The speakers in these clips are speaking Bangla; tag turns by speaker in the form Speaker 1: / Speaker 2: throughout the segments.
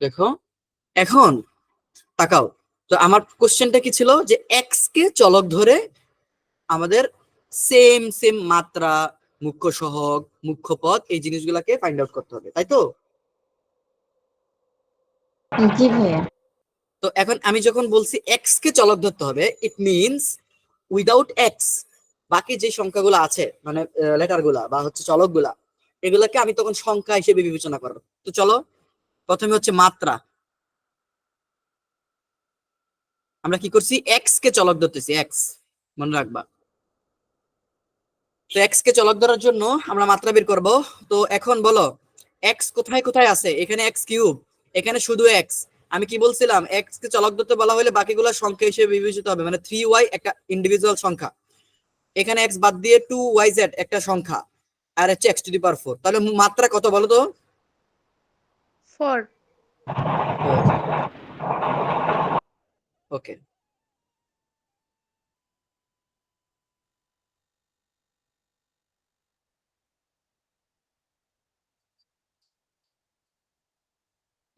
Speaker 1: দেখো এখন তাকাও, তো আমার কোশ্চেনটা কি ছিল যে এক্স কে চলক ধরে আমাদের সেম সেম মাত্রা, মুখ্য সহগ, মুখ্য পদ এই জিনিসগুলোকে ফাইন্ড আউট করতে হবে, তাই তো?
Speaker 2: জি ভাইয়া।
Speaker 1: তো এখন আমি যখন বলছি এক্স কে চলক ধরতে হবে, ইট মিনস উইদাউট এক্স বাকি যে সংখ্যাগুলো আছে মানে লেটার গুলা বা হচ্ছে চলক গুলা, এগুলাকে আমি তখন সংখ্যা হিসেবে বিবেচনা করবো। তো চলো প্রথমে হচ্ছে মাত্রা। আমরা কি করছি, এক্স কে চলক ধরতেছি, এক্স মনে রাখবা। তো এক্স কে চলক ধরার জন্য আমরা মাত্রা বের করব। তো এখন বলো এক্স কোথায় কোথায় আছে? এখানে এক্স কিউব, এখানে শুধু এক্স। আমি কি বলছিলাম, এক্স কে চলক ধরতে বলা হলে বাকিগুলো সংখ্যা হিসেবে বিবেচিত হবে, মানে 3y একটা ইন্ডিভিজুয়াল সংখ্যা, এখানে এক্স বাদ দিয়ে 2yz একটা সংখ্যা, আর হচ্ছে x⁴। তাহলে মাত্রা কত বলো তো?
Speaker 3: 4।
Speaker 1: 4। ওকে,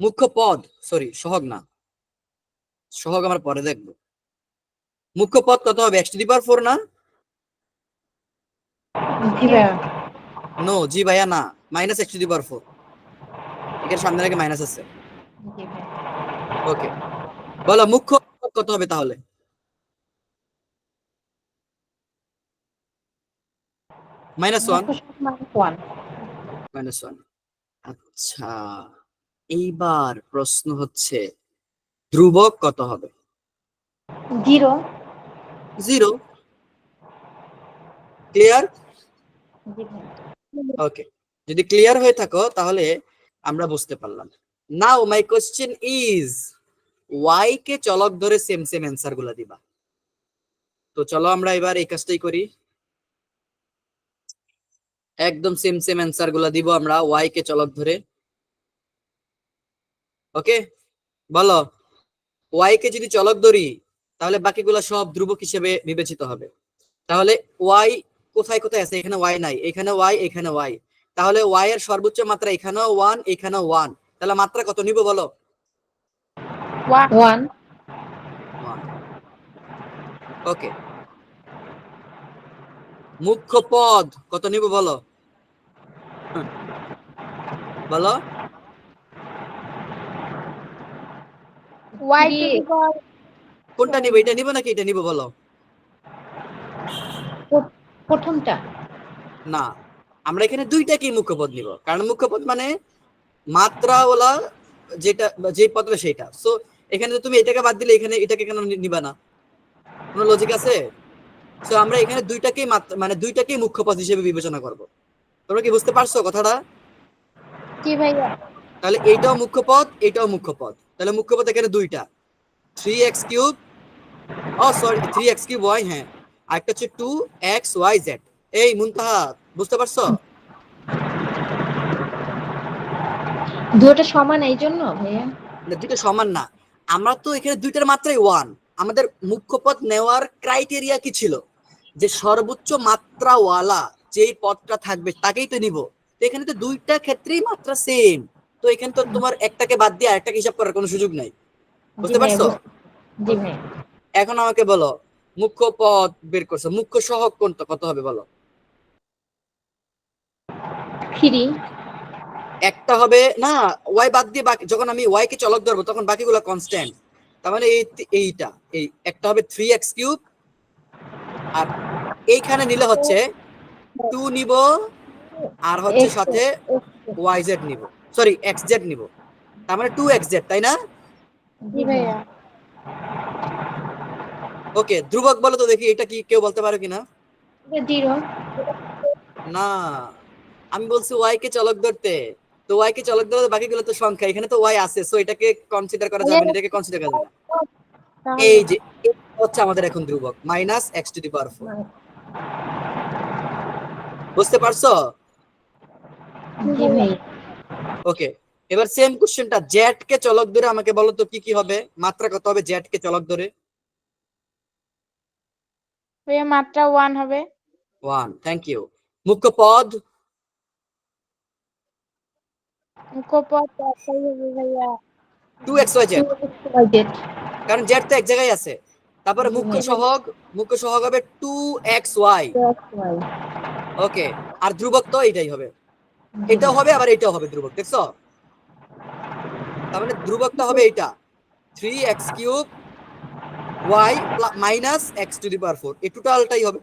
Speaker 1: মুখ্য পদ, সরি সহগ না, সহগ আমরা পরে দেখবো। মুখ্য পদ কত হবে? x⁴ না?
Speaker 2: জি ভাইয়া।
Speaker 1: নো জি ভাইয়া না, মাইনাস x⁴। এখানে সামনে রেখে মাইনাস আছে।
Speaker 2: জি ভাইয়া।
Speaker 1: ওকে, বলো মুখ্য পদ কত হবে তাহলে? -1।
Speaker 2: -1।
Speaker 1: -1। আচ্ছা, এইবার প্রশ্ন হচ্ছে ধ্রুবক কত হবে?
Speaker 2: 0।
Speaker 1: 0। ক্লিয়ার?
Speaker 2: জি ভাইয়া।
Speaker 1: ওকে, যদি ক্লিয়ার হয়ে থাকো তাহলে আমরা বুঝতে পারলাম। নাও মাই কোশ্চেন ইজ, ওয়াই কে চলক ধরে সেম সেম অ্যান্সার গুলা দিবা। তো চলো আমরা এবার এই কাজটাই করি, একদম সেম সেম অ্যান্সার গুলা দিব আমরা ওয়াই কে চলক ধরে। ওকে, বলো ওয়াই কে যদি চলক ধরি তাহলে বাকিগুলা সব ধ্রুবক হিসেবে বিবেচিত হবে। তাহলে ওয়াই কোথায় কোথায় আছে? এখানে ওয়াই নাই, এখানে ওয়াই, এখানে ওয়াই। তাহলে ওয়াই এর সর্বোচ্চ মাত্রা এখানেও 1, এখানেও 1। তাহলে মাত্রা কত নিব বলো?
Speaker 2: 1।
Speaker 1: 1। ওকে, মুখ্য পদ কত নিব বলো? বলো।
Speaker 3: y to the power
Speaker 1: কোনটা নিব, এটা নিব নাকি এটা নিব বলো?
Speaker 2: প্রথমটা।
Speaker 1: না, আমরা এখানে দুইটাকেই মুখ্য পদ নিব, কারণ মুখ্য পদ মানে মাত্রা ওলা যেটা যে পদটা সেটা। সো এখানে তো তুমি এটাকে বাদ দিলে এখানে এটাকে কেন নিবা না? কোনো লজিক আছে? সো আমরা এখানে দুইটাকেই মানে দুইটাকেই মুখ্য পদ হিসেবে বিবেচনা করব। তোমরা কি বুঝতে পারছো কথাটা?
Speaker 3: জি ভাইয়া।
Speaker 1: তাহলে এইটাও মুখ্য পদ, এইটাও মুখ্য পদ। তাহলে মুখ্য পদ এখানে দুইটা, 3x3, ও সরি 3x3y, হ্যাঁ, আর একটা হচ্ছে 2xyz। এই মুনতাহা, বুঝতে পারছো?
Speaker 2: দুটোটা সমান এই জন্য ভাইয়া।
Speaker 1: না, দুইটা সমান না। আমরা তো এখানে দুইটার মাত্রাই 1। আমাদের মুখ্য পদ নেওয়ার ক্রাইটেরিয়া কি ছিল? যে সর্বোচ্চ মাত্রাওয়ালা যেই পদটা থাকবে তাকেই তো নিব। তো এখানে তো দুইটা ক্ষেত্রেই মাত্রা সেম, তো এখানে তো তোমার একটাকে বাদ দিয়ে আরেকটাকে হিসাব করার কোনো সুযোগ নাই।
Speaker 2: জি
Speaker 1: বুঝতে
Speaker 2: ভাইয়া।
Speaker 1: পারছো?
Speaker 2: জি ভাইয়া।
Speaker 1: এখন আমাকে বলো মুখ্য পদ বের করছো, মুখ্য সহগ কোনটা কত হবে বলো?
Speaker 2: 3।
Speaker 1: একটা হবে না, ওয়াই বাদ দিয়ে বাকি, যখন আমি ওয়াই কে চলক ধরবো তখন বাকিগুলো কনস্ট্যান্ট। তার মানে এইটা এই একটা হবে 3x3, আর এইখানে নিলে হচ্ছে 2 নিব, আর হচ্ছে সাথে yz নিব, সরি xz নিব। তার মানে 2xz, তাই না?
Speaker 3: জি ভাইয়া।
Speaker 1: ওকে, ধ্রুবক বলো তো দেখি, এটা কি কেউ বলতে পারো কিনা?
Speaker 2: 0।
Speaker 1: না, আমি বলছি ওয়াই কে চলক ধরতে। তো ওয়াই কে চলক ধরতে বাকিগুলো তো সংখ্যা, এখানে তো ওয়াই আছে, সো এটাকে কনসিডার করা যাবে না, এটাকে কনসিডার করা যাবে না। এই যে এটা হচ্ছে আমাদের এখন ধ্রুবক -x⁴। বুঝতে পারছো?
Speaker 2: জি ভাইয়া।
Speaker 1: ওকে, এবার সেম কোশ্চেনটা জেড কে চলক ধরে আমাকে বলো তো কি কি হবে, মাত্রা কত হবে জেড কে চলক ধরে?
Speaker 3: ভাইয়া মাত্রা 1 হবে।
Speaker 1: 1, থ্যাংক ইউ। মুখ্য পদ?
Speaker 3: মুখ্য পদ একটাই হবে ভাইয়া,
Speaker 1: 2xyz,
Speaker 2: 2xyz,
Speaker 1: কারণ z তো এক জায়গায় আছে। তারপরে
Speaker 2: জি
Speaker 1: মুখ্য
Speaker 2: ভাইয়া।
Speaker 1: সহগ হবে 2xy।
Speaker 2: 2xy,
Speaker 1: ওকে, আর ধ্রুবক তো এটাই হবে,
Speaker 2: জি
Speaker 1: এটাও
Speaker 2: ভাইয়া।
Speaker 1: হবে আবার এটাও হবে ধ্রুবক, দেখছো? তার মানে ধ্রুবকটা হবে এটা 3x³ y মাইনাস x⁴, এই টোটালটাই হবে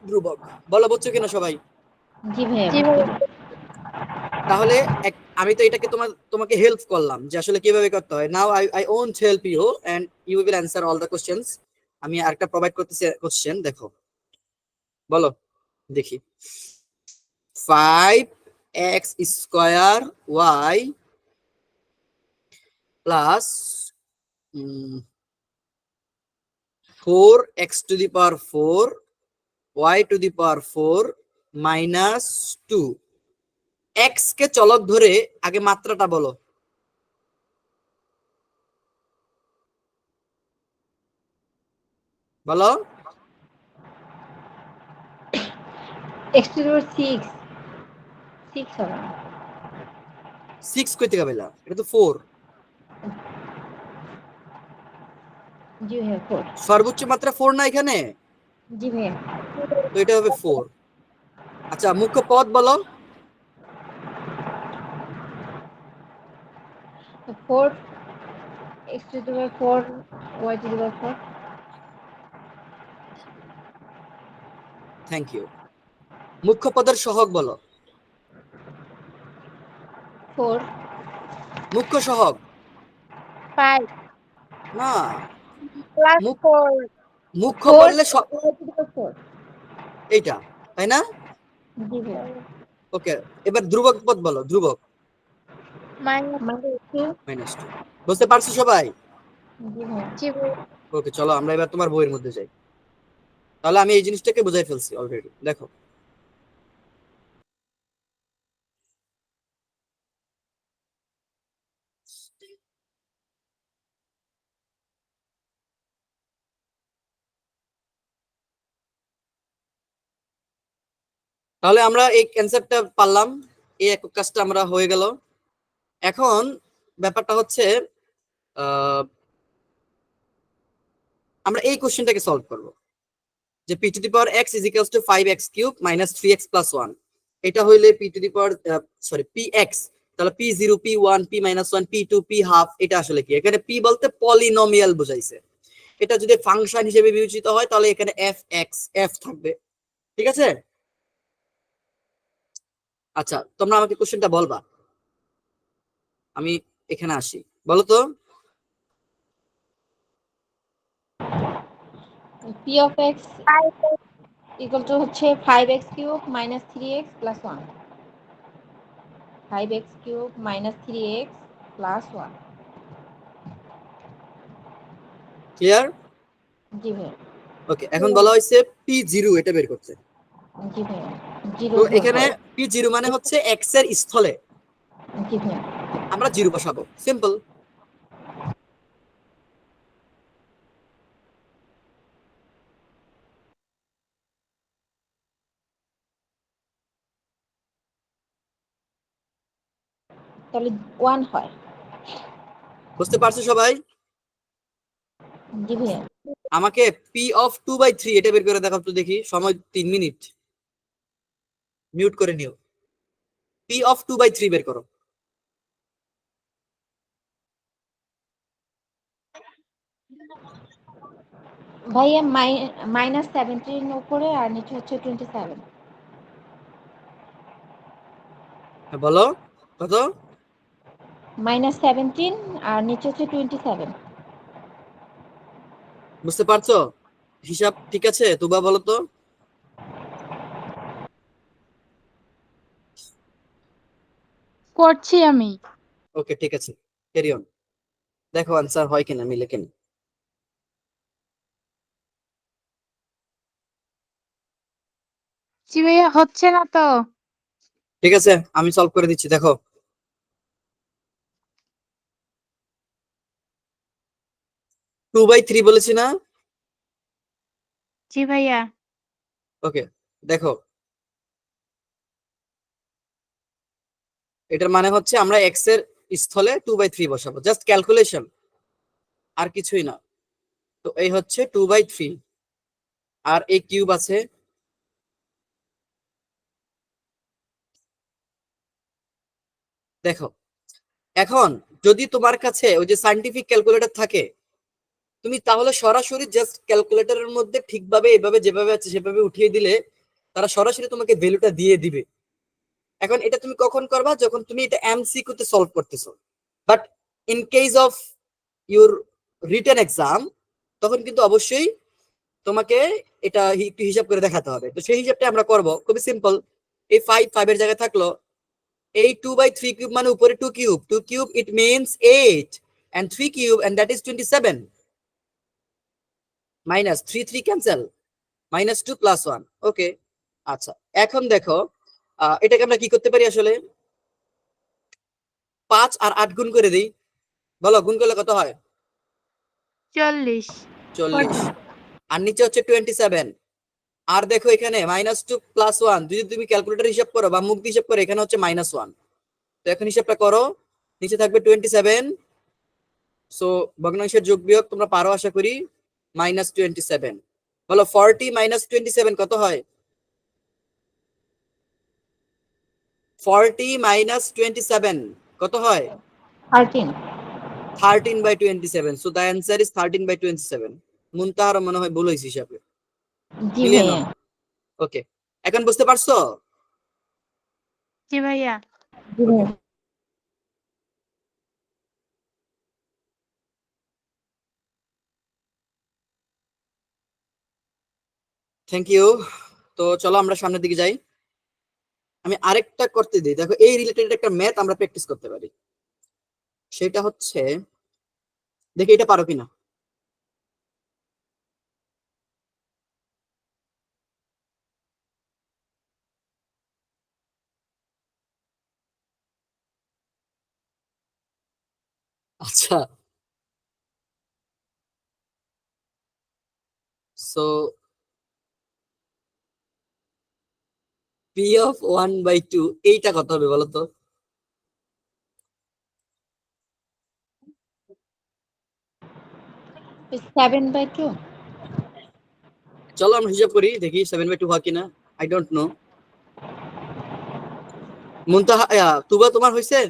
Speaker 1: ধ্রুবক। বলো বুঝছো কিনা সবাই?
Speaker 2: জি ভাইয়া,
Speaker 3: জি
Speaker 2: বুঝতে
Speaker 3: ভাইয়া।
Speaker 2: পারছি।
Speaker 1: তাহলে আমি তো এটাকে তোমাকে হেল্প করলাম যে আসলে কিভাবে করতে হয়। Now I won't help you and you will answer all the questions. আমি আরেকটা প্রোভাইড করতেছি কোশ্চেন, দেখো বলো দেখি। 5x² plus 4x⁴ y⁴ minus 2। X কে চলক ধরে আগে মাত্রাটা বলো। বলো।
Speaker 2: x to the power 6, 6 হবে না।
Speaker 1: 6 কই থেকে পেলা? এটা তো 4।
Speaker 2: জি ভাইয়া, 4।
Speaker 1: সর্বোচ্চ মাত্রা 4 না এখানে?
Speaker 2: জি ভাইয়া।
Speaker 1: তো এটা হবে 4। আচ্ছা, মুখ্য পদ বলো।
Speaker 2: 4, x to the power 4, y to the power 4,
Speaker 1: thank you. মুখ্য পদের সহগ বলো।
Speaker 2: 4,
Speaker 1: মুখ্য সহগ
Speaker 3: 5
Speaker 1: না,
Speaker 3: প্লাস
Speaker 1: মুখ
Speaker 3: 4
Speaker 1: মুখ্য
Speaker 2: 4,
Speaker 1: বললে
Speaker 2: y to the power 4,
Speaker 1: এইটা, তাই না?
Speaker 2: জি ভাইয়া।
Speaker 1: ওকে, এবার ধ্রুবক পদ বলো। ধ্রুবক
Speaker 3: মাইনাস
Speaker 2: -2,
Speaker 1: -2। বুঝতে পারছো সবাই?
Speaker 2: জি ভাইয়া।
Speaker 3: জি ভাইয়া।
Speaker 1: ওকে, চলো আমরা এবার তোমার বইয়ের মধ্যে যাই। তাহলে আমি এই জিনিসটাকে বুঝাই ফেলছি অলরেডি, দেখো। তাহলে আমরা এই কনসেপ্টটা পারলাম, এই একক কাজটা আমরা হয়ে গেল। এখন ব্যাপারটা হচ্ছে আমরা এই কোশ্চেনটাকে সলভ করব, যে p to the power x is equals to 5x³ minus 3x plus 1। এটা হইলে p to the power px, তাহলে p0 p1 p minus 1 p2 p half, এটা আসলে কি? এখানে p বলতে পলিনোমিয়াল বোঝাইছে। এটা যদি ফাংশন হিসেবে বিবেচিত হয় তাহলে এখানে f থাকবে, ঠিক আছে? আচ্ছা, তোমরা আমাকে কোশ্চেনটা বলবা, আমি এখানে আসি, বলো তো।
Speaker 2: p of x equal to হচ্ছে 5x³ minus 3x plus 1, 5x³ minus 3x plus 1,
Speaker 1: clear?
Speaker 2: জি ভাইয়া।
Speaker 1: ওকে, এখন বলা হয়েছে p0 এটা বের করতে।
Speaker 2: জি ভাইয়া।
Speaker 1: তো
Speaker 2: 0
Speaker 1: এখানে
Speaker 2: ধরবো।
Speaker 1: p0 মানে হচ্ছে x এর স্থলে
Speaker 2: জি ভাইয়া।
Speaker 1: আমরা 0 বসাবো, সিম্পল।
Speaker 2: তাহলে 1 হয়।
Speaker 1: বুঝতে পারছো সবাই?
Speaker 2: জি ভাইয়া।
Speaker 1: আমাকে p(2/3) এটা বের করে দেখাও তো দেখি, সময় 3 মিনিট। মিউট করে নিও। p(2/3) বের করো।
Speaker 2: ভাইয়া -17 উপরে আর নিচে হচ্ছে 27।
Speaker 1: হ্যাঁ, বলো কত?
Speaker 2: -17 আর নিচে হচ্ছে 27।
Speaker 1: বুঝতে পারছো? হিসাব ঠিক আছে? তুবা বলো তো।
Speaker 3: করছি আমি।
Speaker 1: ওকে, ঠিক আছে, ক্যারি অন। দেখো আনসার হয় কিনা, মিলে কিনা।
Speaker 3: জি ভাইয়া, হচ্ছে না তো।
Speaker 1: ঠিক আছে, আমি সলভ করে দিচ্ছি, দেখো। 2/3 বলেছি না?
Speaker 3: জি ভাইয়া।
Speaker 1: ওকে, দেখো, এটার মানে হচ্ছে আমরা x এর স্থলে 2/3 বসাবো, জাস্ট ক্যালকুলেশন, আর কিছুই না। তো এই হচ্ছে 2/3, আর এই কিউব আছে, দেখো এখন যদি তোমার কাছে ওই যে সায়েন্টিফিক ক্যালকুলেটর থাকে, তুমি তাহলে সরাসরি জাস্ট ক্যালকুলেটরের মধ্যে ঠিকভাবে এভাবে যেভাবে আছে সেভাবে উঠিয়ে দিলে তারা সরাসরি তোমাকে ভ্যালুটা দিয়ে দিবে। এখন এটা তুমি কখন করবা, যখন তুমি এটা এমসিকিউ তে সলভ করতেছো। But in case of your written exam, তখন কিন্তু অবশ্যই তোমাকে এটা একটু হিসাব করে দেখাতে হবে। তো সেই হিসাবটা আমরা করব, খুবই সিম্পল। এই 5 এর জায়গায় থাকলো, এই 2/3 কিউব মানে উপরে 2 cube, 2 cube it means 8, and 3 cube and that is 27, minus 3 3 cancel, -2 + 1। ওকে, আচ্ছা এখন দেখো এটাকে আমরা কি করতে পারি আসলে, 5 আর 8 গুণ করে দিই, বলো গুণ করলে কত হয়?
Speaker 3: 40
Speaker 1: 40, আর নিচে হচ্ছে 27, আর দেখো এখানে -2 + 1, যদি তুমি ক্যালকুলেটর হিসাব করো বা মুখ দিয়ে হিসাব করো, এখানে হচ্ছে -1। তো এখন হিসাবটা করো, নিচে থাকবে 27, সো ভগ্নাংশের যোগ বিয়োগ তোমরা পারো আশা করি, -27। বলো 40 - 27 কত হয়? 40 - 27 কত হয়?
Speaker 2: 13।
Speaker 1: 13/27, so the answer is 13/27। মুনতাহার মনে হয় ভুল হয়েছে হিসাবে,
Speaker 2: জি
Speaker 1: মিলিয়ে
Speaker 2: ভাইয়া।
Speaker 1: নাও। ওকে, এখন বুঝতে পারছো?
Speaker 3: জি ভাইয়া।
Speaker 2: জি
Speaker 1: ওকে,
Speaker 2: ভাইয়া।
Speaker 1: Thank you. তো চলো আমরা সামনের দিকে যাই। আমি আরেকটা করতে দিই, দেখো এই রিলেটেড একটা ম্যাথ আমরা প্র্যাকটিস করতে পারি। সেটা হচ্ছে, দেখি এটা পারো কিনা। আচ্ছা, সো পি অফ 1/2 এইটা কত হবে বলো তো?
Speaker 2: It's 7/2।
Speaker 1: চলো আমরা হিসাব করি, দেখি 7/2 হয় কিনা। I don't know. Muntaha Tuba তোমার হয়েছে?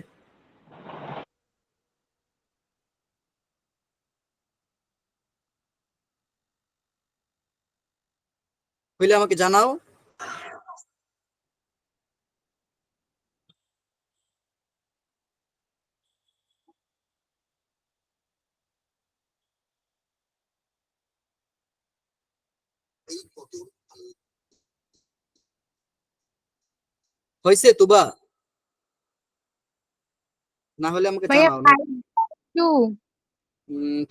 Speaker 1: হইলে আমাকে জানাও। হয়েছে তুবা? না হলে আমাকে
Speaker 3: ভাইয়া
Speaker 1: জানাও।
Speaker 3: 5/2।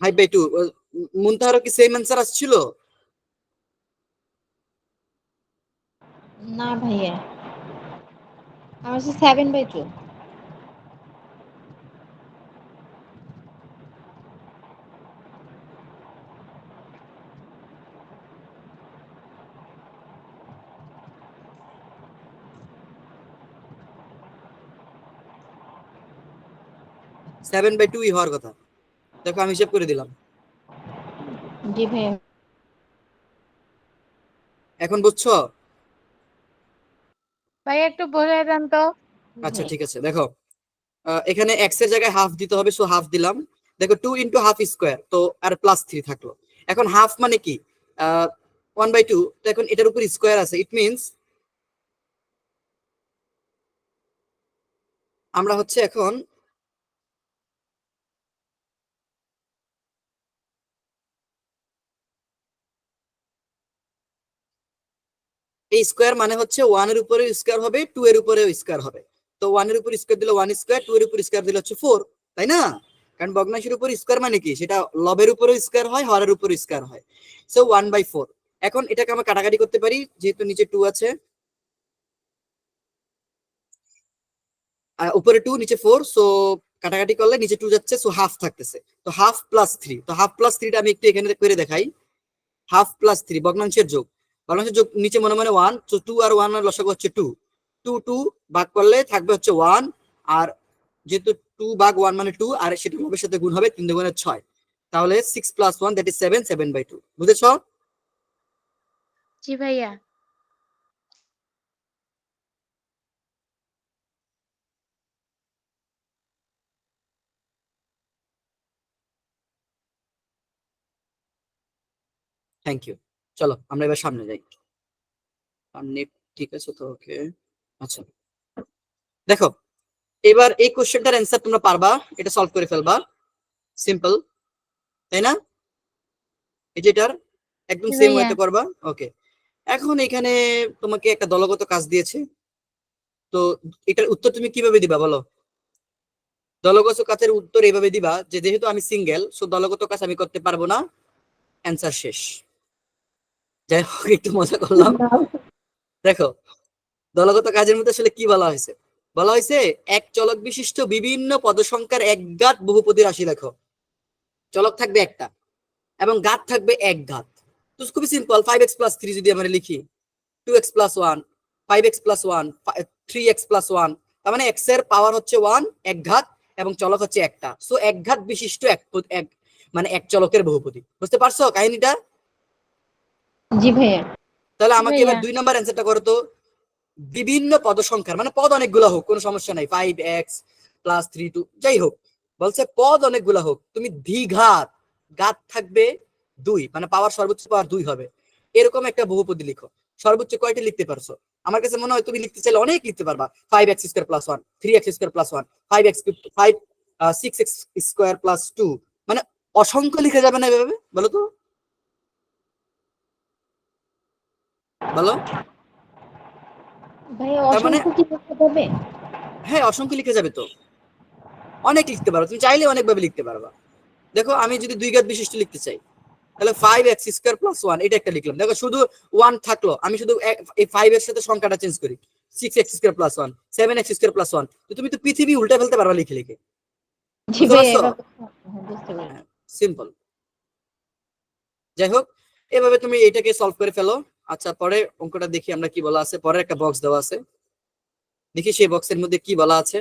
Speaker 1: 5/2। মুনতাহারও কি সেম অ্যান্সার আসছিল?
Speaker 2: না ভাইয়া, আমার হচ্ছে 7/2।
Speaker 1: 7/2 হওয়ার কথা। দেখো আমি হিসাব করে দিলাম।
Speaker 2: জি ভাইয়া।
Speaker 1: এখন বুঝছো?
Speaker 3: ভাইয়া একটু বোঝাই দেন তো।
Speaker 1: আচ্ছা
Speaker 2: ভাইয়া।
Speaker 1: ঠিক আছে, দেখো এখানে এক্স এর জায়গায় হাফ দিতে হবে, সো হাফ দিলাম। দেখো 2 × হাফ স্কোয়ার, তো আর +3 থাকলো। এখন হাফ মানে কি, 1/2, তো এখন এটার উপর স্কোয়ার আছে, ইট মিনস আমরা হচ্ছে এখন এই স্কোয়ার মানে হচ্ছে 1 এর উপরে স্কোয়ার হবে, 2 এর উপরে স্কোয়ার হবে। তো 1 এর উপর স্কোয়ার দিলে 1 স্কোয়ার, 2 এর উপর স্কোয়ার দিলে হচ্ছে 4, তাই না? কারণ ভগ্নাংশের উপর স্কোয়ার মানে কি, সেটা লবের উপরে স্কোয়ার হয়, হরের উপর স্কোয়ার হয়। সো 1/4। এখন এটাকে আমরা কাটাকাটি করতে পারি, যেহেতু নিচে 2 আছে, উপরে 2 নিচে 4, সো কাটাকাটি করলে নিচে 2 যাচ্ছে, সো হাফ থাকতেছে। তো হাফ +3, তো হাফ +3 টা আমি একটু এখানে করে দেখাই। হাফ +3 ভগ্নাংশের যোগ, ভগ্নাংশের যোগ নিচে মনে মনে 1, তো 2 আর 1 এর লসাগু হচ্ছে 2, 2 2 ভাগ করলে থাকবে হচ্ছে 1, আর যেহেতু 2 ভাগ 1 মানে 2, আর সেটা লবের সাথে গুণ হবে 3 দুগুণে 6, তাহলে 6 + 1 দ্যাট ইজ 7, 7/2। বুঝেছো?
Speaker 3: জি ভাইয়া।
Speaker 1: Thank you. চলো আমরা এবার সামনে যাই। সামনে ঠিক আছে তো? ওকে, আচ্ছা দেখো, এবার এই কোশ্চেনটার অ্যান্সার তোমরা পারবা, এটা সলভ করে ফেলবা, সিম্পল, তাই না? এই যে এটার একদম
Speaker 3: জি
Speaker 1: সেম
Speaker 3: ভাইয়া।
Speaker 1: ওয়েতে করবা। ওকে, এখন এখানে তোমাকে একটা দলগত কাজ দিয়েছে, তো এটার উত্তর তুমি কিভাবে দিবা বলো? দলগত কাজের উত্তর এইভাবে দিবা যে যেহেতু আমি সিঙ্গেল, সো দলগত কাজ আমি করতে পারবো না, অ্যান্সার শেষ। যাই হোক, একটু মজা করলাম। দেখো, দলগত কাজের মধ্যে আসলে কি বলা হয়েছে? বলা হয়েছে এক চলক বিশিষ্ট বিভিন্ন পদসংখ্যার একঘাত বহুপদী রাশি লেখো। চলক থাকবে একটা এবং ঘাত থাকবে এক ঘাত। তো খুবই সিম্পল, 5x + 3 যদি আমরা লিখি, 2x + 1, 5x + 1, 3x + 1, তার মানে x এর পাওয়ার হচ্ছে 1, এক ঘাত, এবং চলক হচ্ছে একটা, সো এক ঘাত বিশিষ্ট এক মানে এক চলকের বহুপদী। বুঝতে পারছো কাহিনীটা?
Speaker 2: জি ভাইয়া।
Speaker 1: তাহলে
Speaker 3: জি
Speaker 1: আমাকে
Speaker 3: ভাইয়া।
Speaker 1: এবার 2 নাম্বার অ্যান্সারটা করো তো। বিভিন্ন পদ সংখ্যার, মানে পদ অনেকগুলো হোক, কোনো সমস্যা নাই, 5x + 3 2 যাই হোক, বলছে পদ অনেকগুলো হোক, তুমি দ্বিঘাত, ঘাত থাকবে 2, মানে পাওয়ার সর্বোচ্চ পাওয়ার 2 হবে, এরকম একটা বহুপদী লিখো। সর্বোচ্চ কয়টি লিখতে পারছো? আমার কাছে মনে হয় তুমি লিখতে চাইলে অনেক লিখতে পারবা। 5x² + 1, 3x² + 1, 6x² + 2, মানে অসংখ্য লিখে যাবে না এভাবে? বলো তো, বলো।
Speaker 2: ভাইয়া
Speaker 1: তার মানে
Speaker 2: অসংখ্য কি লিখতে হবে?
Speaker 1: হ্যাঁ, অসংখ্য লিখে যাবে তো, অনেক লিখতে পারো, তুমি চাইলে অনেকভাবে লিখতে পারবা। দেখো, আমি যদি দুই ঘাত বিশিষ্ট লিখতে চাই, তাহলে 5x² + 1 এটা একটা লিখলাম। দেখো, শুধু 1 থাকলো, আমি শুধু এই 5 এর সাথে সংখ্যাটা চেঞ্জ করি, 6x² + 1, 7x² + 1, তো তুমি তো পৃথিবী উল্টে ফেলতে পারবা লিখে লিখে।
Speaker 2: জি
Speaker 1: বুঝতে
Speaker 2: ভাইয়া
Speaker 1: পারছো?
Speaker 2: এভাবে বুঝতে
Speaker 1: হ্যাঁ,
Speaker 2: পেরেছি।
Speaker 1: সিম্পল। যাই হোক, এভাবে তুমি এটাকে সলভ করে ফেলো। আচ্ছা, পরে অঙ্কটা দেখি আমরা কি বলা আছে। পরে একটা বক্স দেওয়া আছে, দেখি সেই বক্সের মধ্যে কি বলা আছে।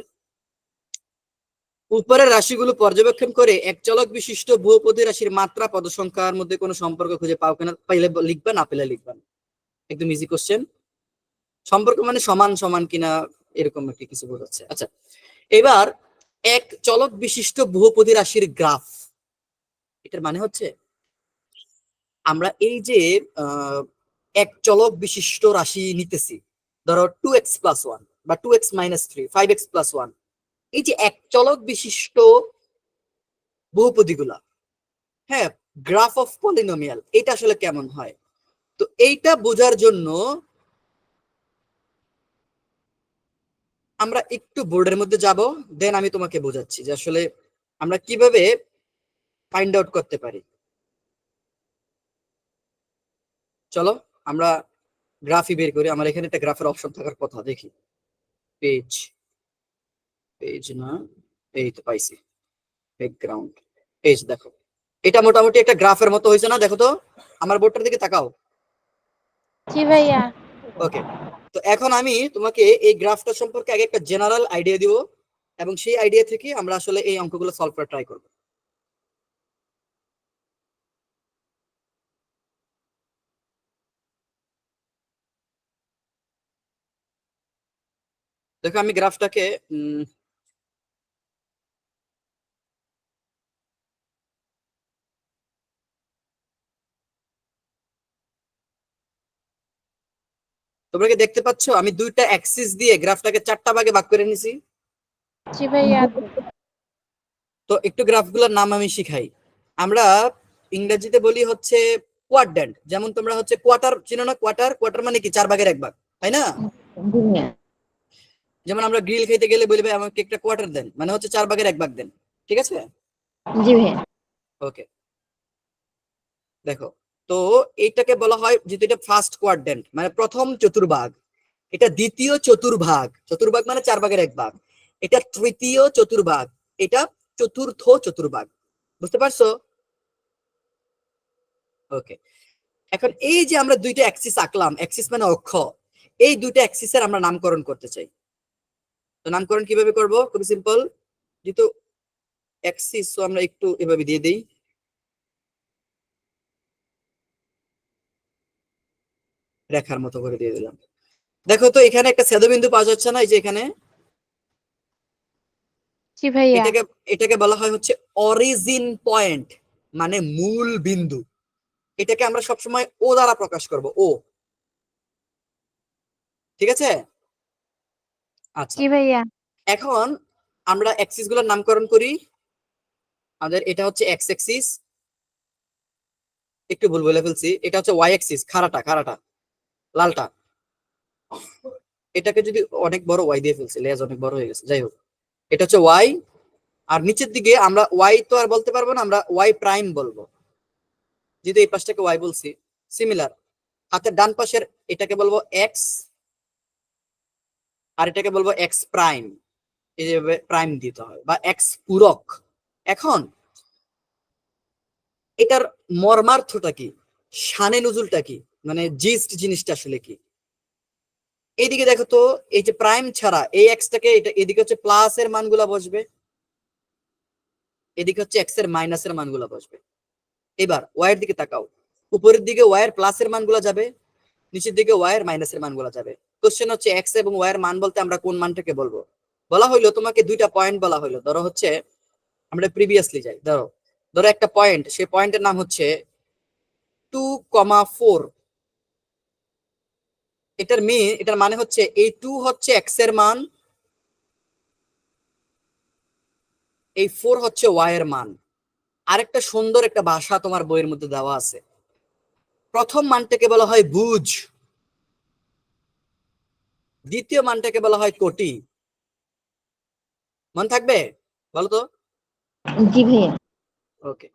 Speaker 1: উপরের রাশিগুলো পর্যবেক্ষণ করে এক চলক বিশিষ্ট বহুপদী রাশির মাত্রা পদ সংখ্যার মধ্যে কোনো সম্পর্ক খুঁজে পাও কিনা, পাইলে লিখবা, না পেলে লিখবা না। একদম ইজি কোশ্চেন। সম্পর্ক মানে সমান সমান কিনা, এরকম একটা কিছু বোঝাচ্ছে। আচ্ছা, এবার এক চলক বিশিষ্ট বহুপদী রাশির গ্রাফ, এটার মানে হচ্ছে আমরা এই যে এক চলক বিশিষ্ট রাশি নিতেছি, ধরো 2x + 1 বা 2x - 3, 5x + 1, এই যে এক চলক বিশিষ্ট বহুপদীগুলা, হ্যাঁ, গ্রাফ অফ পলিনোমিয়াল, এটা আসলে কেমন হয়, তো এইটা বোঝার জন্য আমরা একটু বোর্ডের মধ্যে যাব, দেন আমি তোমাকে বোঝাচ্ছি যে আসলে আমরা কিভাবে ফাইন্ড আউট করতে পারি। চলো আমরা গ্রাফই বের করি। আমার এখানে একটা গ্রাফের অপশন থাকার কথা, দেখি। পেজ, পেজ না, এই তো পাইছি, ব্যাকগ্রাউন্ড। পেজ, দেখো, এটা মোটামুটি একটা গ্রাফের মতো হয়েছে না? দেখো তো, আমার বোর্ডটার দিকে তাকাও।
Speaker 3: জি ভাইয়া।
Speaker 1: ওকে, তো এখন আমি তোমাকে এই গ্রাফটা সম্পর্কে আগে একটা জেনারেল আইডিয়া দিব, এবং সেই আইডিয়া থেকে আমরা আসলে এই অঙ্কগুলো সলভ করা ট্রাই করব। দেখো, আমি গ্রাফটাকে তোমরা কি দেখতে পাচ্ছ? আমি দুইটা অ্যাক্সিস দিয়ে গ্রাফটাকে 4টা ভাগে ভাগ করে নিছি।
Speaker 3: জি ভাইয়া।
Speaker 1: তো একটু গ্রাফগুলোর নাম আমি শিখাই। আমরা ইংরেজিতে বলি হচ্ছে কোয়াড্র্যান্ট। যেমন তোমরা হচ্ছে কোয়ার্টার চিনো না? কোয়ার্টার, কোয়ার্টার মানে কি? 4 ভাগের 1 ভাগ, তাই না?
Speaker 2: জি ভাইয়া।
Speaker 1: যেমন আমরা গ্রিল খেতে গেলে বলবে আমাকে একটা কোয়ার্টার দেন, মানে হচ্ছে 4 ভাগের 1 ভাগ দেন। ঠিক আছে?
Speaker 2: জি ভাইয়া।
Speaker 1: ওকে, দেখো, তো এইটাকে বলা হয়, যেহেতু এটা ফার্স্ট কোয়াড্র্যান্ট মানে প্রথম চতুর্ভাগ, এটা দ্বিতীয় চতুর্ভাগ, চতুর্ভাগ মানে 4 ভাগের 1 ভাগ, এটা তৃতীয় চতুর্ভাগ, এটা চতুর্থ চতুর্ভাগ। বুঝতে পারছো? ওকে, এখন এই যে আমরা দুইটা অ্যাক্সিস আঁকলাম, অ্যাক্সিস মানে অক্ষ, এই দুইটা অ্যাক্সিসের আমরা নামকরণ করতে চাই। তো নামকরণ কিভাবে করব? খুব সিম্পল, যেহেতু অ্যাক্সিস, তো আমরা একটু এভাবে দিয়ে দিই। রেখার মতো করে দিয়ে দিলাম। দেখো তো এখানে একটা ছেদবিন্দু পাওয়া যাচ্ছে না, এই যে এখানে,
Speaker 3: জি ভাইয়া।
Speaker 1: এটাকে এটাকে বলা হয় হচ্ছে অরিজিন পয়েন্ট, মানে মূল বিন্দু। এটাকে আমরা সবসময় ও দ্বারা প্রকাশ করব, ও। ঠিক আছে? আচ্ছা,
Speaker 3: জি ভাইয়া।
Speaker 1: এখন আমরা অ্যাক্সিস গুলোর নামকরণ করি। আমাদের এটা হচ্ছে এক্স অ্যাক্সিস, একটু ভুল বলে ফেলছি, এটা হচ্ছে ওয়াই অ্যাক্সিস, খাড়াটা খাড়াটা লালটা। এটাকে যদি অনেক বড় ওয়াই দিয়ে ফেলছি, লেজ অনেক বড় হয়ে গেছে, যাই হোক, এটা হচ্ছে ওয়াই। আর নিচের দিকে আমরা ওয়াই তো আর বলতে পারবো না, আমরা ওয়াই প্রাইম বলবো, যেহেতু এই পাশটাকে ওয়াই বলছি। সিমিলার, হাতের ডান পাশের এটাকে বলবো এক্স, আর এটাকে বলবো এক্স প্রাইম। এইভাবে প্রাইম দিতে হয়, বা এক্স পূরক। এখন এটার মর্মার্থটা কি, শানে নুজুলটা কি, মানে জিস্ট জিনিসটা আসলে কি? এইদিকে দেখো তো, এই যে প্রাইম ছাড়া এই এক্সটাকে, এটা এদিকে হচ্ছে প্লাস এর মানগুলা বসবে, এদিকে হচ্ছে এক্স এর মাইনাসের মানগুলা বসবে। এবার ওয়াই এর দিকে তাকাও, উপরের দিকে ওয়াই এর প্লাস এর মানগুলা যাবে, নিচের দিকে ওয়াই এর মাইনাসের মানগুলা যাবে। কোশ্চেন হচ্ছে এক্স এবং ওয়াই এর মান বলতে আমরা কোন মানটাকে বলবো? বলা হইলো তোমাকে দুইটা পয়েন্ট বলা হইলো, ধরো হচ্ছে আমরা প্রিভিয়াসলি যাই, ধরো ধরো একটা পয়েন্ট, সেই পয়েন্টের নাম হচ্ছে 2,4। এটার মানে হচ্ছে এই 2 হচ্ছে এক্স এর মান, এই 4 হচ্ছে ওয়াই এর মান। আরেকটা সুন্দর একটা ভাষা তোমার বইয়ের মধ্যে দেওয়া আছে, প্রথম মানটাকে বলা হয় বুঝ, দ্বিতীয় মানটাকে বলা হয় কোটি। মনে থাকবে? বলো তো।
Speaker 2: জি ভাইয়া।
Speaker 1: ওকে,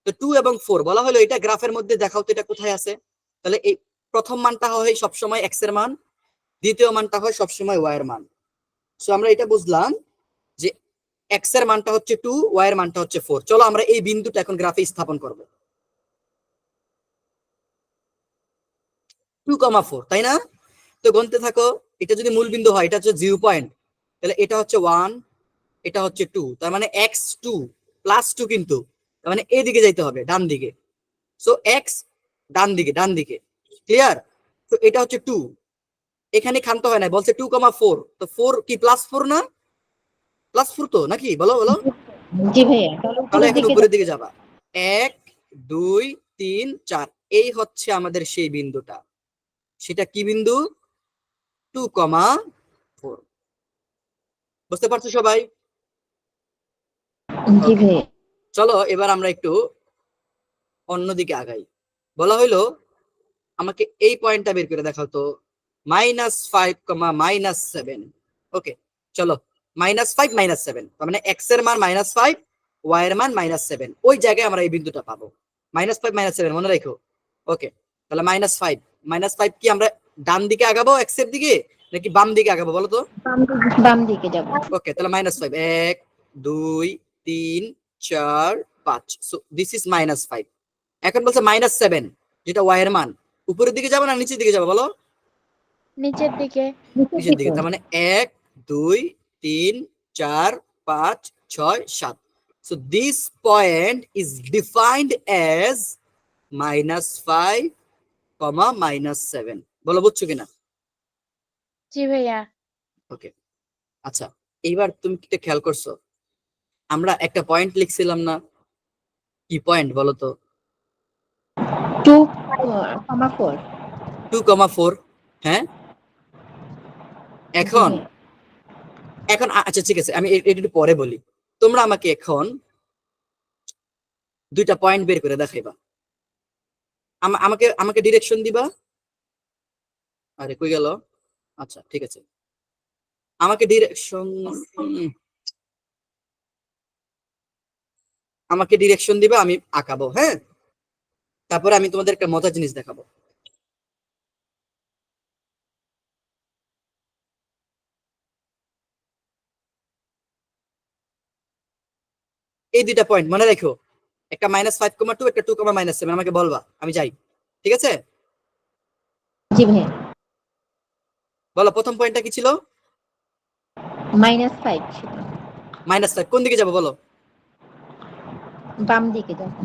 Speaker 1: তো 2 এবং 4 বলা হলো এটা গ্রাফের মধ্যে দেখাও তো এটা কোথায় আছে। তাহলে এই প্রথম মানটা হয় সবসময় এক্স এর মান, দ্বিতীয় মানটা হয় সবসময় ওয়াই এর মান। সো আমরা এটা বুঝলাম যে এক্স এর মানটা হচ্ছে 2, ওয়াই এর মানটা হচ্ছে 4। চলো আমরা এই বিন্দুটা এখন গ্রাফে স্থাপন করব। 2,4, তাই না? তো গণতে থাকো, এটা যদি মূল বিন্দু হয়, এটা হচ্ছে 0 পয়েন্ট, তাহলে এটা হচ্ছে 1, এটা হচ্ছে 2, তার মানে x2 প্লাস 2, কিন্তু তার মানে এদিকে যাইতে হবে, ডান দিকে। সো x ডান দিকে, ডান দিকে, ক্লিয়ার? তো এটা হচ্ছে 2, এখানে খান্ত হয় না, বলছে 2,4, তো 4 কি প্লাস 4 না? প্লাস 4 তো নাকি, বলো বলো।
Speaker 2: জি ভাইয়া,
Speaker 1: তাহলে
Speaker 2: উপরের
Speaker 1: এখন
Speaker 2: দিকে
Speaker 1: উপরের দিকে যাবা, 1 2 3 4, এই হচ্ছে আমাদের সেই বিন্দুটা। সেটা কি বিন্দু? 2,4। বুঝতে পারছো সবাই?
Speaker 2: জি
Speaker 1: ওকে,
Speaker 2: ভাইয়া।
Speaker 1: চলো এবার আমরা একটু অন্যদিকে আগাই। বলা হইলো আমাকে এই পয়েন্টটা বের করে দেখাও তো, -5, -7। ওকে, চলো, -5 -7, তার মানে এক্স এর মান -5, ওয়াই এর মান -7, ওই জায়গায় আমরা এই বিন্দুটা পাবো। -5 -7 মনে রাখো। ওকে, তাহলে -5, -5 কি আমরা ডান দিকে আগাবো এক্স এর দিকে, নাকি বাম দিকে আগাবো বলো তো?
Speaker 2: বাম দিকে যাব।
Speaker 1: ওকে, তাহলে -5, 1 2 3 4 5, সো দিস ইজ -5। এখন বলছে -7, যেটা ওয়াই এর মান, উপরের দিকে যাবো না নিচের দিকে যাবো বলো?
Speaker 3: নিচের দিকে।
Speaker 1: নিচের দিকে, তার মানে 1 2 3 4 5 6 7। So this point is defined as -5, -7। বলো বুঝছো কিনা?
Speaker 3: জি ভাইয়া।
Speaker 1: ওকে, আচ্ছা, এইবার তুমি কি খেয়াল করছো, আমরা একটা পয়েন্ট লিখছিলাম না? কি পয়েন্ট বলো তো?
Speaker 2: 2,4।
Speaker 1: 2,4, হ্যাঁ। এখন এখন আচ্ছা ঠিক আছে, আমি এটা একটু পরে বলি। তোমরা আমাকে এখন দুইটা পয়েন্ট বের করে দেখাইবা, আমাকে আমাকে ডিরেকশন দিবা। আরে কই গেল? আচ্ছা ঠিক আছে, আমাকে ডিরেকশন, আমাকে ডিরেকশন দিবা, আমি আঁকাবো, হ্যাঁ। তারপরে আমি তোমাদের একটা মজার জিনিস দেখাবো। এই দুইটা পয়েন্ট মনে রাখো, একটা -5,2, একটা 2,-7, আমাকে বলবা, আমি যাই। ঠিক আছে,
Speaker 2: জি ভাইয়া।
Speaker 1: বলো প্রথম পয়েন্টটা কি ছিল?
Speaker 2: -5 ছিল।
Speaker 1: -5 কোন দিকে যাবো বলো?
Speaker 2: বাম দিকে যাবো।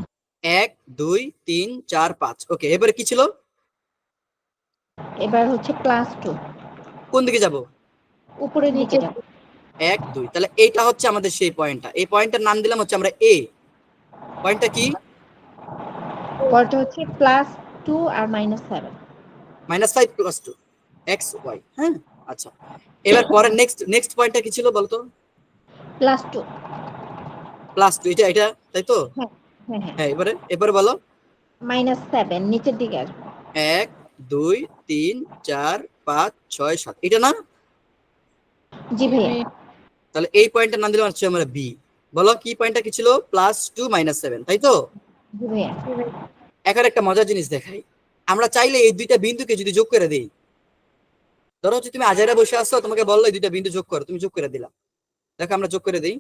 Speaker 1: 1 2 3 4 5। ওকে, এবারে কি ছিল?
Speaker 2: এবার হচ্ছে +2
Speaker 1: কোন দিকে যাব?
Speaker 2: উপরের দিকে
Speaker 3: নিচে
Speaker 2: যাবো।
Speaker 1: 1 2। তাহলে এইটা হচ্ছে আমাদের সেই পয়েন্টটা। এই পয়েন্টটার নাম দিলাম হচ্ছে আমরা এ। পয়েন্টটা কি?
Speaker 2: পরটা হচ্ছে +2 আর -7
Speaker 1: -5 + 2 x y। হ্যাঁ, আচ্ছা। এবার পরে নেক্সট পয়েন্টটা কি ছিল বলতো?
Speaker 2: +2।
Speaker 1: +2, এটা তাই তো?
Speaker 2: হ্যাঁ হ্যাঁ হ্যাঁ।
Speaker 1: হ্যাঁ, এবারে বলো।
Speaker 2: -7 নিচের দিকে আসবো।
Speaker 1: 1 2 3 4 5 6 7, এটা না?
Speaker 2: জি ভাইয়া।
Speaker 1: তাহলে এই পয়েন্টটার নাম দিলাম হচ্ছে আমরা বি। বলো কি পয়েন্টটা কি ছিল? +2 -7, তাই তো?
Speaker 2: জি ভাইয়া।
Speaker 1: এখন একটা মজার জিনিস দেখাই। আমরা চাইলে এই দুইটা বিন্দুকে যদি যোগ করে দেই, ধরো হচ্ছে তুমি আজাইরা বসে আসছো, তোমাকে বললো এই দুইটা বিন্দু যোগ করো, তুমি যোগ করে দিলা। দেখো আমরা যোগ করে দেই।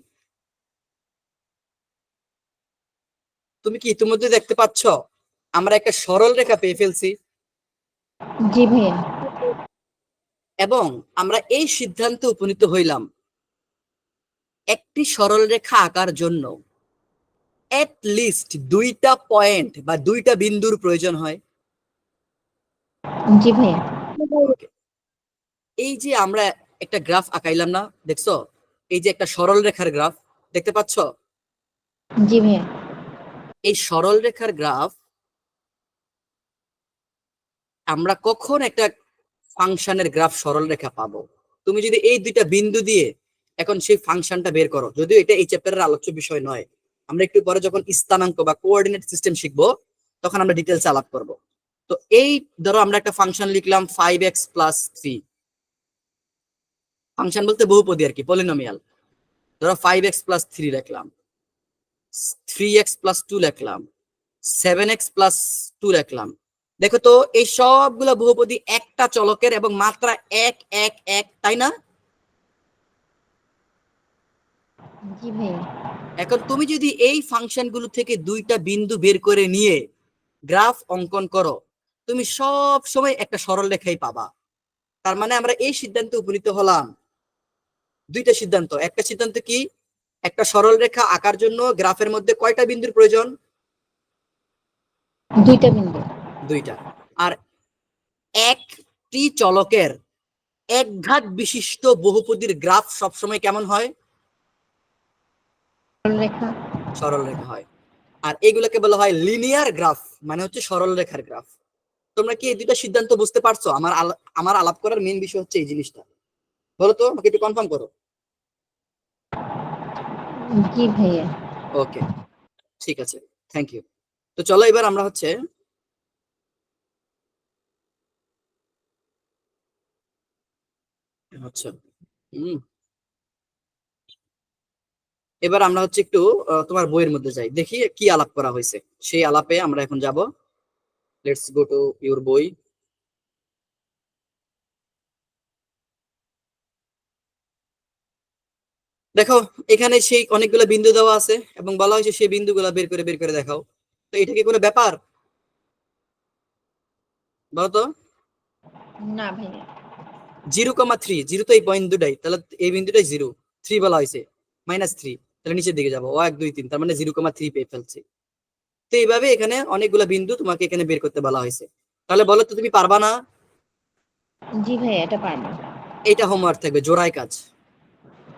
Speaker 1: তুমি কি ইতিমধ্যে দেখতে পাচ্ছ আমরা একটা সরল রেখা পেয়ে ফেলছি?
Speaker 2: জি ভাইয়া।
Speaker 1: এবং আমরা এই সিদ্ধান্তে উপনীত হইলাম একটি সরল রেখা আঁকার জন্য এট লিস্ট দুইটা পয়েন্ট বা দুইটা বিন্দুর প্রয়োজন হয়।
Speaker 2: জি ভাইয়া।
Speaker 1: ওকে, এই যে আমরা একটা গ্রাফ আঁকাইলাম না, দেখছো? এই যে একটা সরল রেখার গ্রাফ দেখতে পাচ্ছ?
Speaker 2: জি ভাইয়া।
Speaker 1: এই সরল রেখার গ্রাফ আমরা কখন একটা ফাংশনের গ্রাফ সরল রেখা পাবো? তুমি যদি এই দুইটা বিন্দু দিয়ে এখন সেই ফাংশনটা বের করো, যদিও এটা এই চ্যাপ্টারের আলোচ্য বিষয় নয়, আমরা একটু পরে যখন স্থানাঙ্ক বা কোঅর্ডিনেট সিস্টেম শিখবো তখন আমরা ডিটেলস আলাপ করব। তো এই ধরো আমরা একটা ফাংশন লিখলাম 5x + 3। ফাংশন বলতে বহুপদী আর কি, পলিনোমিয়াল। ধরো 5x + 3 লিখলাম, 3x + 2 লিখলাম, 7x + 2 লিখলাম। দেখো তো এই সবগুলা বহুপদী একটা চলকের এবং মাত্রা 1 1 1, তাই না?
Speaker 2: জি ভাইয়া।
Speaker 1: এখন তুমি যদি এই ফাংশনগুলো থেকে দুইটা বিন্দু বের করে নিয়ে গ্রাফ অঙ্কন করো, তুমি সব সময় একটা সরল রেখাই পাবা। তার মানে আমরা এই সিদ্ধান্তে উপনীত হলাম, দুইটা সিদ্ধান্ত। একটা সিদ্ধান্ত কি? একটা সরল রেখা আঁকার জন্য গ্রাফের মধ্যে কয়টা বিন্দুর প্রয়োজন?
Speaker 2: দুইটা বিন্দু।
Speaker 1: দুইটা। আর একটি চলকের একঘাত বিশিষ্ট বহুপদীর গ্রাফ সবসময় কেমন হয়?
Speaker 2: রেখা।
Speaker 1: সরল রেখা হয়। আর এগুলোকে বলা হয় লিনিয়ার গ্রাফ, মানে হচ্ছে সরল রেখার গ্রাফ। তোমরা কি এই দুইটা সিদ্ধান্ত বুঝতে পারছো? আমার আলাপ করার মেইন বিষয় হচ্ছে এই জিনিসটা। বলো তো, আমাকে একটু কনফার্ম করো।
Speaker 2: জি ভাইয়া।
Speaker 1: ওকে, ঠিক আছে, থ্যাংক ইউ। তো চলো এবার আমরা হচ্ছে আচ্ছা এবার আমরা হচ্ছে একটু তোমার বইয়ের মধ্যে যাই, দেখি কি আলাপ করা হয়েছে। সেই আলাপে আমরা এখন যাব। লেটস গো টু ইউর বই। দেখো, এখানে সেই অনেকগুলো বিন্দু দেওয়া আছে এবং বলা হয়েছে সেই বিন্দুগুলো বের করে দেখাও। তো এটা কি কোনো ব্যাপার? বলো তো।
Speaker 2: না ভাইয়া।
Speaker 1: 0,3, জিরো তো এই পয়েন্ট দুটাই, তাহলে এই বিন্দুটাই 0, 3 বলা হয়েছে, -3, তাহলে নিচের দিকে যাবো 1 2 3, তার মানে 0,3 পেয়ে ফেলছি। তো এইভাবে এখানে অনেকগুলো বিন্দু তোমাকে এখানে বের করতে বলা হয়েছে। তাহলে বলো তো, তুমি পারবা না?
Speaker 2: জি ভাইয়া, এটা পারবো।
Speaker 1: এটা হোমওয়ার্ক থাকবে, জোড়ায় কাজ।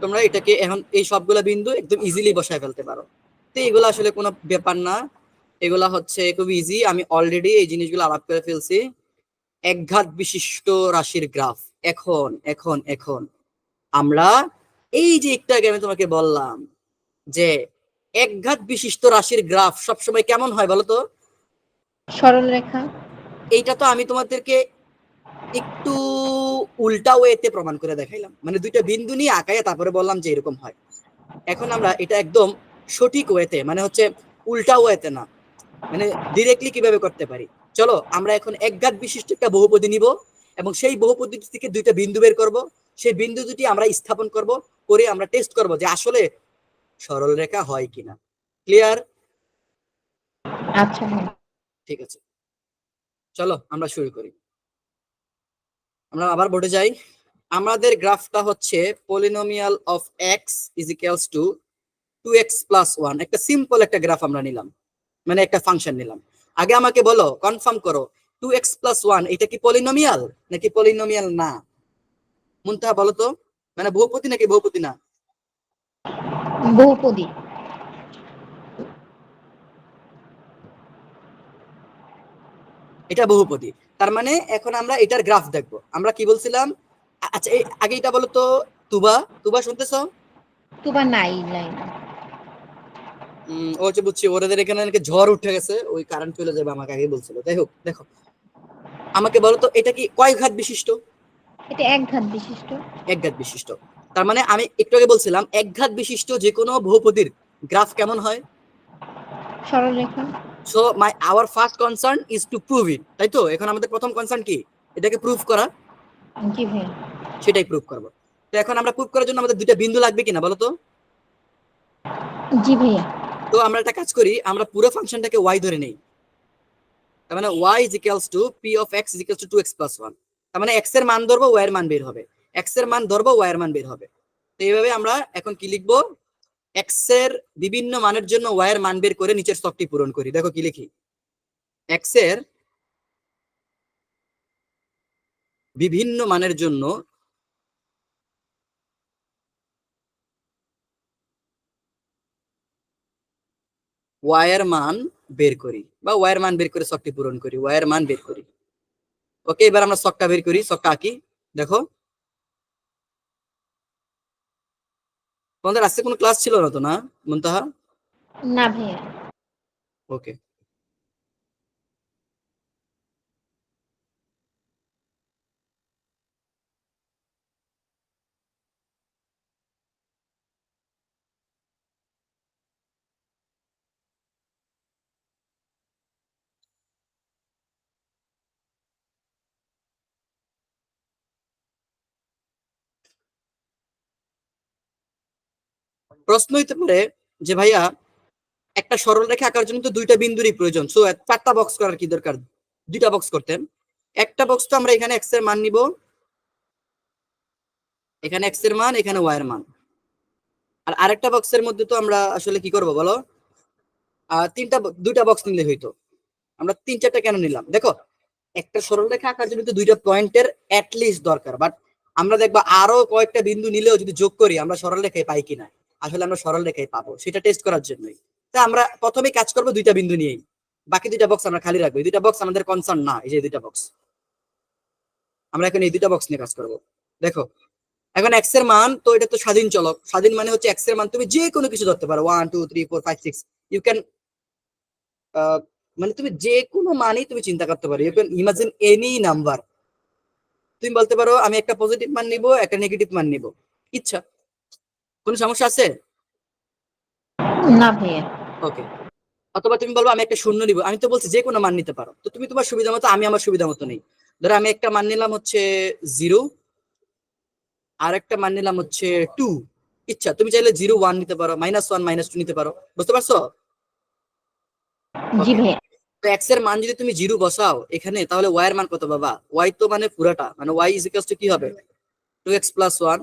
Speaker 1: তোমরা এটাকে এখন এই সবগুলা বিন্দু একদম ইজিলি বসায় ফেলতে পারো। তো এগুলো আসলে কোনো ব্যাপার না, এগুলা হচ্ছে খুব ইজি। আমি অলরেডি এই জিনিসগুলো আলাপ করে ফেলছি। একঘাত বিশিষ্ট রাশির গ্রাফ। এখন এখন এখন আমরা এই যে একটু আগে আমি তোমাকে বললাম যে একঘাত বিশিষ্ট রাশির গ্রাফ সবসময় কেমন হয় বলতো?
Speaker 2: সরল রেখা।
Speaker 1: এইটা তো আমি তোমাদেরকে একটু উল্টা ওয়েতে প্রমাণ করে দেখাইলাম, মানে দুইটা বিন্দু নিয়ে আঁকাইয়া তারপরে বললাম যে এরকম হয়। এখন আমরা এটা একদম সঠিক ওয়েতে, মানে হচ্ছে উল্টা ওয়েতে না, মানে ডিরেক্টলি কিভাবে করতে পারি। চলো আমরা এখন একঘাত বিশিষ্ট একটা বহুপদী নিব এবং সেই বহুপদী থেকে দুইটা বিন্দু বের করব। সেই বিন্দু দুটি আমরা স্থাপন করব, করে আমরা টেস্ট করব যে আসলে সরল রেখা হয় কিনা। ক্লিয়ার?
Speaker 2: আচ্ছা ভাইয়া।
Speaker 1: ঠিক আছে, চলো আমরা শুরু করি। আমরা আবার বোর্ডে যাই। আমাদের গ্রাফটা হচ্ছে polynomial of x is equals to 2x plus 1, একটা সিম্পল একটা গ্রাফ আমরা নিলাম, মানে একটা ফাংশন নিলাম। আগে আমাকে বলো, কনফার্ম করো, 2x প্লাস 1 এটা কি পলিনোমিয়াল নাকি পলিনোমিয়াল না? মুনতাহা বলো তো, মানে বহুপদী নাকি বহুপদী না?
Speaker 2: বহুপদী।
Speaker 1: এটা বহুপদী। তার মানে এখন আমরা এটার গ্রাফ দেখবো। আমরা কি বলছিলাম? আচ্ছা, এই আগে এটা বলো তো, তুবা, তুবা শুনতেছো?
Speaker 2: তুবা নাই লাইন।
Speaker 1: ও যে বুঝছি, ওদের এখানে নাকি ঝড় উঠে গেছে, ওই কারেন্ট চলে যাবে আমাকে আগে বলছিল। যাই হোক, দেখো আমাকে বলো তো, এটা কি কয় ঘাত বিশিষ্ট?
Speaker 2: এটা এক ঘাত বিশিষ্ট।
Speaker 1: এক ঘাত বিশিষ্ট। তার মানে আমি একটু আগে বলছিলাম এক ঘাত বিশিষ্ট যে কোনো বহুপদীর গ্রাফ কেমন হয়?
Speaker 2: সরলরেখা।
Speaker 1: So my our first concern is to prove ইট, তাই তো? এখন আমাদের প্রথম কনসার্ন কি? এটাকে প্রুভ করা।
Speaker 2: জি ভাইয়া।
Speaker 1: সেটাই প্রুভ করবো। তো এখন আমরা প্রুভ করার জন্য আমাদের দুইটা বিন্দু লাগবে কিনা বলো তো?
Speaker 2: জি ভাইয়া।
Speaker 1: তো আমরা একটা কাজ করি, আমরা পুরো ফাংশনটাকে y ধরে নেই। তার মানে y is equals to p of x is equals to 2x plus 1। তার মানে x এর মান ধরবো, y এর মান বের হবে, x এর মান ধরবো, y এর মান বের হবে। তো এইভাবে আমরা এখন কি লিখবো? x এর বিভিন্ন মানের জন্য y এর মান বের করে নিচের স্তকটি পূরণ করি। দেখো কি লিখি, x এর বিভিন্ন মানের জন্য y এর মান বের করি, বা y এর মান বের করে স্তকটি পূরণ করি, y এর মান বের করি। ওকে, এবার আমরা ছকটা বের করি, ছকটা আঁকি। দেখো, তোমাদের আজকে কোনো ক্লাস ছিল না তো, না মুনতাহা?
Speaker 2: না ভাইয়া।
Speaker 1: ওকে, প্রশ্ন হইতে পারে যে ভাইয়া একটা সরল রেখা আঁকার জন্য তো দুইটা বিন্দুরই প্রয়োজন, সো চারটা বক্স করার কি দরকার? দুইটা বক্স করতেন। একটা বক্স তো আমরা এখানে এক্স এর মান নিব, এখানে এক্স এর মান, এখানে ওয়াই এর মান। আর আরেকটা বক্সের মধ্যে তো আমরা আসলে কি করব বলো? দুইটা বক্স নিলে হইতো। আমরা তিন চারটা কেন নিলাম? দেখো, একটা সরল রেখা আঁকার জন্য তো দুইটা পয়েন্টের লিস্ট দরকার, বাট আমরা দেখবো আরো কয়েকটা বিন্দু নিলেও যদি যোগ করি আমরা সরল রেখায় পাই কিনা। আসলে আমরা সরল রেখায় পাবো, সেটা টেস্ট করার জন্যই। তা আমরা প্রথমে কাজ করবো দুইটা বিন্দু নিয়েই, বাকি দুইটা বক্স আমরা খালি রাখবো। এই দুইটা বক্স আমাদের কনসার্ন না, এই যে দুইটা বক্স, আমরা এখন এই দুইটা বক্স নিয়ে কাজ করবো। দেখো, এখন এক্স এর মান তো এটা তো স্বাধীন চলক, স্বাধীন মানে হচ্ছে এক্স এর মান তুমি যে কোনো কিছু ধরতে পারো, 1 2 3 4 5 6, ইউ ক্যান, মানে তুমি যে কোনো মানই তুমি চিন্তা করতে পারো, you can imagine any number. তুমি বলতে পারো আমি একটা পজিটিভ মান নিব, একটা নেগেটিভ মান নিব, ইচ্ছা। কোনো সমস্যা আছে?
Speaker 2: না ভাইয়া।
Speaker 1: ওকে। অথবা তুমি বলবো আমি একটা শূন্য নিব, আমি তো বলছি যে কোনো মান নিতে পারো, তো তুমি তোমার সুবিধা মতো, আমি আমার সুবিধা মতো নেই। ধরো আমি একটা মান নিলাম হচ্ছে 0, আর একটা মান নিলাম হচ্ছে 2। ইচ্ছা, তুমি চাইলে 0 1 নিতে পারো, -1 -2 নিতে পারো, বুঝতে পারছো?
Speaker 2: জি
Speaker 1: ওকে।
Speaker 2: ভাইয়া।
Speaker 1: তো এক্স এর মান যদি তুমি 0 বসাও এখানে, তাহলে ওয়াই এর মান কত বাবা? ওয়াই তো মানে পুরাটা, মানে ওয়াই ইজ ইকুয়ালস টু কি হবে? 2x plus 1।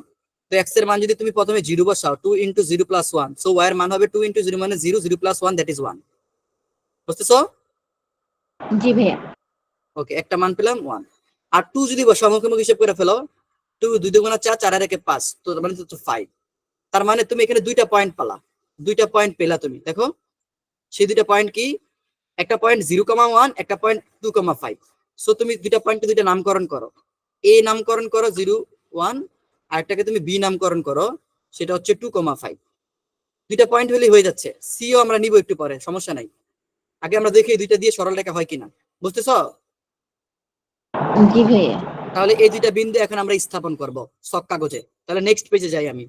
Speaker 1: তো এক্স এর মান যদি তুমি প্রথমে 0 বসাও, 2 ইন্টু 0 প্লাস 1, সো ওয়াই এর মান হবে 2 ইন্টু 0 মানে 0, 0 প্লাস 1 দ্যাট ইজ 1। বুঝতেছো?
Speaker 2: জি ভাইয়া।
Speaker 1: ওকে, একটা মান পেলাম 1। আর 2 যদি বসাও, মুখোমুখি হিসাব করে ফেলো, 2 2 দুগুণা 4, 4 আর একে 5, তো মানে তো 5। তার মানে তুমি এখানে দুইটা পয়েন্ট পেলা, দুইটা পয়েন্ট পেলা তুমি। দেখো সেই দুইটা পয়েন্ট কি? একটা পয়েন্ট 0,1, একটা পয়েন্ট 2,5। সো তুমি দুইটা পয়েন্টে দুইটা নামকরণ করো, এ নামকরণ করো 0 1, আর একটাকে তুমি বি নামকরণ করো, সেটা হচ্ছে 2,5। দুইটা পয়েন্ট হলেই হয়ে যাচ্ছে। সিও আমরা নিব একটু পরে, সমস্যা নাই। আগে আমরা দেখি এই দুইটা দিয়ে সরল রেখা হয় কিনা, বুঝতেছো?
Speaker 2: জি ভাইয়া।
Speaker 1: তাহলে এই দুইটা বিন্দু এখন আমরা স্থাপন করব ছক কাগজে। তাহলে নেক্সট পেজে যাই আমি,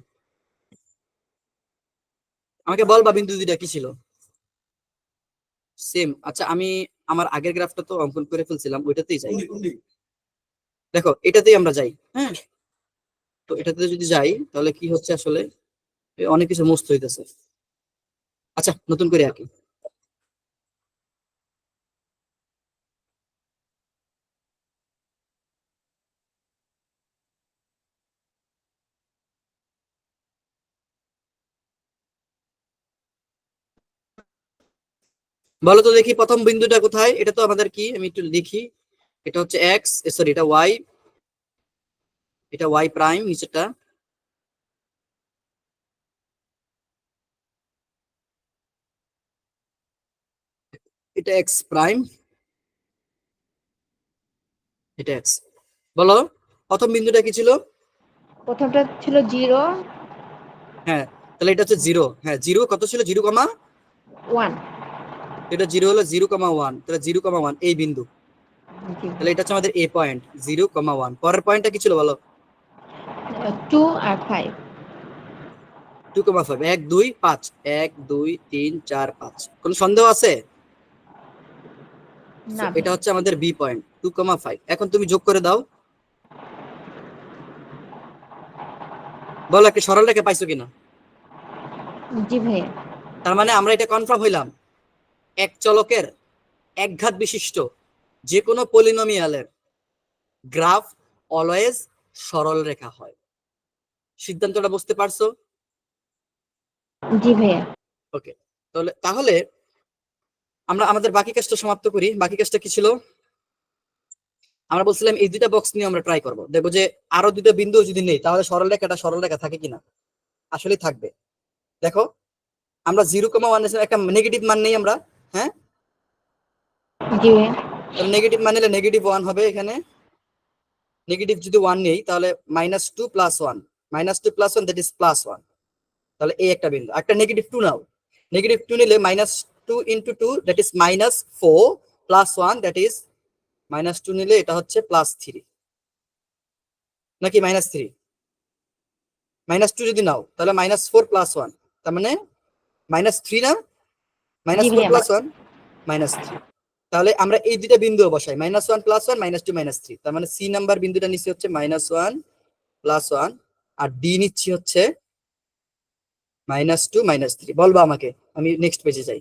Speaker 1: আমাকে বলবা বিন্দু দুইটা কি ছিল? সেম। আচ্ছা, আমি আমার আগের গ্রাফটা তো অঙ্কন করে ফেলছিলাম, ওইটাতেই যাই। দেখো এটাতেই আমরা যাই, হ্যাঁ। তো এটাতে যদি যাই তাহলে কি হচ্ছে আসলে, অনেক কিছু মস্ত হইতেছে। আচ্ছা, নতুন করে আঁকি। বলো তো দেখি প্রথম বিন্দুটা কোথায়? এটা তো আমাদের কি, আমি একটু লিখি। এটা হচ্ছে এক্স, সরি এটা ওয়াই, এটা ওয়াই প্রাইম নিচেটা, এটা এক্স প্রাইম, এটা এক্স। বলো প্রথম বিন্দুটা কি ছিল?
Speaker 2: প্রথমটা ছিল 0
Speaker 1: হ্যাঁ, তাহলে এটা হচ্ছে জিরো। হ্যাঁ, জিরো কত ছিল?
Speaker 2: 1।
Speaker 1: এটা জিরো হলো 0,1, তাহলে 0,1 এই বিন্দু।
Speaker 2: জি
Speaker 1: তাহলে এটা হচ্ছে আমাদের এ পয়েন্ট 0,1। পরের পয়েন্টটা কি ছিল বলো?
Speaker 2: 2 আর 5।
Speaker 1: 2,5। 1 2 5, 1 2 3 4 5। কোন সন্দেহ আছে? So,
Speaker 2: না
Speaker 1: এটা
Speaker 2: ভাইয়া।
Speaker 1: হচ্ছে আমাদের বি পয়েন্ট 2,5। এখন তুমি যোগ করে দাও, বলো একটা সরল রেখা পাইছো কিনা?
Speaker 2: জি ভাইয়া।
Speaker 1: তার মানে আমরা এটা কনফার্ম হইলাম, এক চলকের একঘাত বিশিষ্ট যে কোনো পলিনোমিয়ালের গ্রাফ অলওয়েজ সরল রেখা হয়। সিদ্ধান্তটা বুঝতে পারছো?
Speaker 2: জি ভাইয়া।
Speaker 1: ওকে, তাহলে আমরা আমাদের বাকি কাজটা সমাপ্ত করি। বাকি কাজটা কি ছিল? আমরা বলছিলাম এই দুইটা বক্স নিয়ে আমরা ট্রাই করবো, দেখবো যে আরো দুটো বিন্দু যদি নেই তাহলে সরল রেখা থাকে কিনা। আসলে থাকবে। দেখো আমরা 0,1 একটা নেগেটিভ মান নেই আমরা, হ্যাঁ,
Speaker 2: জি ভাইয়া।
Speaker 1: তাহলে নেগেটিভ মান নিলে -1 হবে এখানে। নেগেটিভ যদি 1 নেই তাহলে -2 + 1, -2 + 1 দ্যাট ইজ +1। তাহলে এই একটা বিন্দু। একটা -2 নাও, -2 নিলে -2 × 2 দ্যাট ইজ -4 + 1 দ্যাট ইজ -2 নিলে এটা হচ্ছে +3 নাকি -3। -2 যদি নাও তাহলে -4 + 1, তার মানে -3 না,
Speaker 2: জি
Speaker 1: -4
Speaker 2: ভাইয়া।
Speaker 1: + 1 -3। তাহলে আমরা এই দুইটা বিন্দু বসাই, -1 + 1 -2 -3। তার মানে সি নাম্বার বিন্দুটা নিচ্ছি হচ্ছে -1 + 1, আর ডি নিচ্ছি হচ্ছে -2 -3। বলবা আমাকে, আমি নেক্সট পেজে যাই।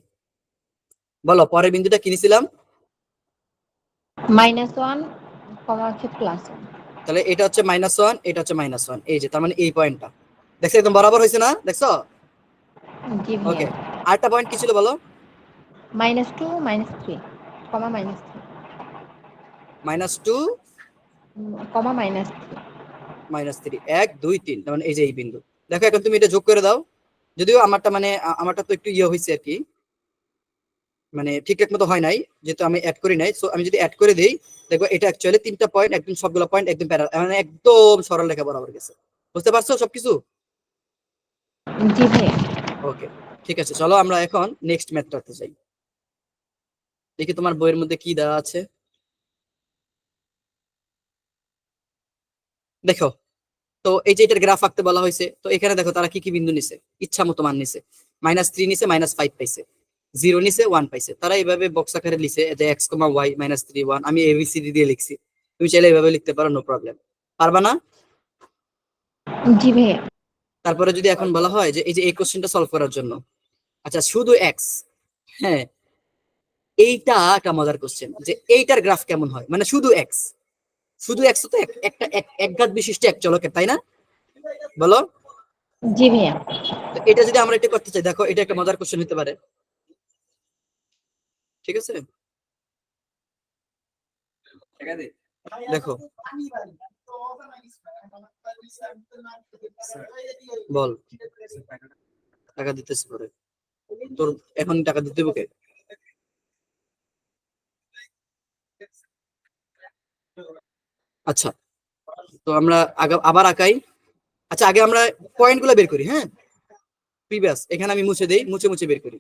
Speaker 1: বলো পরের বিন্দুটা কি নিছিলাম?
Speaker 2: -1 কমা হচ্ছে +1।
Speaker 1: তাহলে এটা হচ্ছে -1, এটা হচ্ছে -1, এই যে তার মানে এই পয়েন্টটা দেখছো একদম বরাবর হয়েছে না, দেখছো?
Speaker 2: জি ভাইয়া।
Speaker 1: ওকে, আরেকটা পয়েন্ট কি ছিল বলো?
Speaker 2: -2 -3 কমা -3
Speaker 1: -2
Speaker 2: কমা -3।
Speaker 1: -3, 1 2 3, তার মানে এই যে এই বিন্দু। দেখো এখন তুমি এটা যোগ করে দাও। যদিও আমারটা মানে আমারটা তো একটু ইয়ে হয়েছে আর কি, মানে ঠিকঠাক মতো হয় নাই, যেহেতু আমি অ্যাড করি নাই। সো আমি যদি অ্যাড করে দেই, দেখবো এটা অ্যাকচুয়ালি তিনটা পয়েন্ট একদম, সবগুলো পয়েন্ট একদম মানে একদম সরল রেখা বরাবর গেছে। বুঝতে পারছো সবকিছু?
Speaker 2: জি ভাইয়া।
Speaker 1: ওকে, ঠিক আছে, চলো আমরা এখন নেক্সট ম্যাথটাতে যাই। দেখি তোমার বইয়ের মধ্যে কি দেওয়া আছে। দেখো, তো এই যে এটার গ্রাফ আঁকতে বলা হয়েছে, তো এখানে দেখো তারা কি কি বিন্দু নিছে, ইচ্ছা মতো মান নিছে। -3 নিছে, -5 পাইছে, 0 নিছে, 1 পাইছে। তারা এইভাবে বক্স আকারে লিখছে যে x, y -3 1। আমি এবিসিডি দিয়ে লিখছি, তুমি চাইলে এইভাবে লিখতে পারো, নো প্রবলেম। পারবা না?
Speaker 2: জি ভাইয়া।
Speaker 1: তারপরে যদি এখন বলা হয় যে এই যে এই কোশ্চেনটা সলভ করার জন্য, আচ্ছা শুধু এক্স, হ্যাঁ, এইটা একটা মজার কোশ্চেন যে এইটার গ্রাফ কেমন হয়, মানে শুধু এক্স। শুধু এক্স তো একটা একঘাত বিশিষ্ট এক চলকের, তাই না? বলো।
Speaker 2: জি ভাইয়া।
Speaker 1: তো এটা যদি আমরা এটা করতে চাই, দেখো এটা একটা মজার কোশ্চেন হতে পারে, ঠিক আছে? দেখো, বল, টাকা দিতেছি পরে, তোর এখন টাকা দিতে হবে কে? আচ্ছা, তো আমরা আবার আঁকাই। আচ্ছা আগে আমরা পয়েন্ট গুলা বের করি, হ্যাঁ, প্রিভিয়াস। এখানে আমি মুছে দেই, মুছে মুছে বের করি।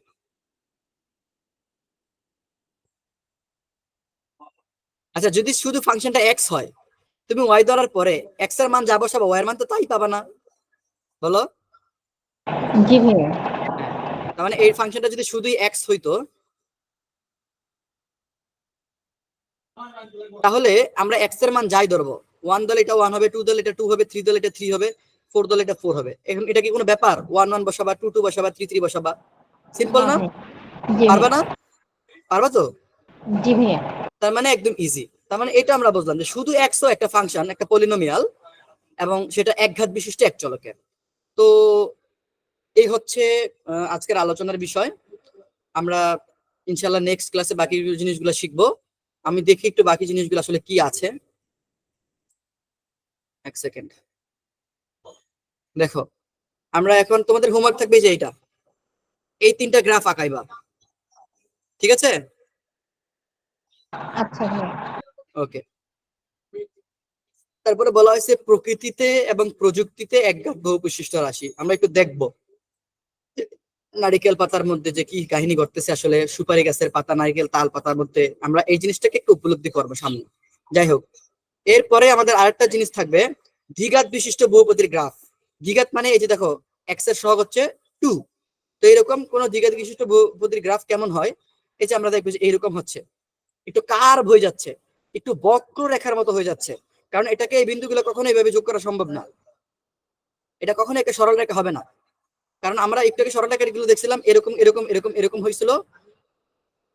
Speaker 1: আচ্ছা যদি শুধু ফাংশনটা এক্স হয়, তুমি ওয়াই ধরার পরে এক্স এর মান যা বসাবো ওয়াই এর মান তো তাই পাবা না, বলো?
Speaker 2: জি ভাইয়া।
Speaker 1: হ্যাঁ, তার মানে এই ফাংশনটা যদি শুধুই এক্স হইতো, তাহলে আমরা এক্স এর মান যাই ধরবো, 1 দলে এটা 1 হবে, 2 দলে এটা 2 হবে, 3 দলে এটা 3 হবে, 4 দলে এটা 4 হবে। এখন এটা কি কোনো ব্যাপার? 1 1 বসাবা, 2 2 বসাবা, 3 3 বসাবা, সিম্পল
Speaker 2: না
Speaker 1: না?
Speaker 2: ভাইয়া। জি
Speaker 1: পারবা
Speaker 2: ভাইয়া।
Speaker 1: না? পারবা তো?
Speaker 2: জি ভাইয়া।
Speaker 1: তার মানে একদম ইজি। তার মানে এটা আমরা বুঝলাম যে শুধু এক্স ও একটা ফাংশন, একটা পলিনোমিয়াল, এবং সেটা একঘাত বিশিষ্ট এক চলকের। তো এই হচ্ছে আজকের আলোচনার বিষয়। আমরা ইনশাআল্লাহ নেক্সট ক্লাসে বাকি জিনিসগুলো শিখবো। আমি দেখি একটু বাকি জিনিসগুলো আসলে কি আছে। এক সেকেন্ড, দেখো আমরা এখন তোমাদের হোমওয়ার্ক থাকবে যে এইটা, এই 3টা গ্রাফ আঁকাইবা, ঠিক আছে?
Speaker 2: আচ্ছা ভাইয়া।
Speaker 1: ওকে। তারপরে বলা হয়েছে প্রকৃতিতে এবং প্রযুক্তিতে একঘাত বহুবিশিষ্ট রাশি। আমরা একটু দেখবো নারিকেল পাতার মধ্যে যে কি কাহিনী ঘটতেছে, আসলে সুপারি গাছের পাতা, নারিকেল, তাল পাতার মধ্যে আমরা এই জিনিসটাকে একটু উপলব্ধি করবো সামনে। যাই হোক, এরপরে আমাদের আরেকটা জিনিস থাকবে, দ্বিঘাত বিশিষ্ট বহুপদীর গ্রাফ। দ্বিঘাত মানে এই যে দেখো এক্স এর সহগ হচ্ছে 2, তো এরকম কোন দ্বিঘাত বিশিষ্ট বহুপদীর গ্রাফ কেমন হয়, এই যে আমরা দেখবো যে এইরকম হচ্ছে, একটু কার্ভ হয়ে যাচ্ছে, একটু বক্র রেখার মতো হয়ে যাচ্ছে, কারণ এটাকে এই বিন্দুগুলো কখনো এইভাবে যোগ করা সম্ভব না, এটা কখনো একটা সরল রেখা হবে না, কারণ আমরা একটু আগে সরল রেখাগুলো দেখছিলাম এরকম এরকম এরকম এরকম হয়েছিল,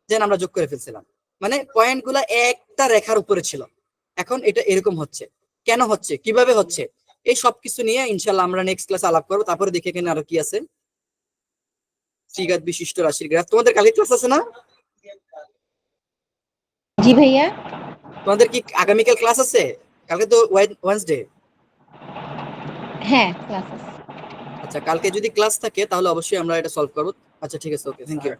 Speaker 1: যেন আমরা যোগ করে ফেলছিলাম, মানে পয়েন্ট গুলা একটা রেখার উপরে ছিল, এখন এটা এরকম হচ্ছে, কেন হচ্ছে, কিভাবে হচ্ছে, এই সবকিছু নিয়ে ইনশাল্লাহ আমরা নেক্সট ক্লাস আলাপ করবো। তারপরে দেখে এখানে আরো কি আছে, ত্রিঘাত বিশিষ্ট রাশির গ্রাফ। তোমাদের কালকে ক্লাস আছে না?
Speaker 2: জি ভাইয়া।
Speaker 1: তোমাদের কি আগামীকাল ক্লাস আছে? কালকে তো ওয়েডনেসডে।
Speaker 2: হ্যাঁ ক্লাস আছে।
Speaker 1: আচ্ছা, কালকে যদি ক্লাস থাকে তাহলে অবশ্যই আমরা এটা সলভ করবো। আচ্ছা ঠিক আছে, ওকে, থ্যাংক ইউ।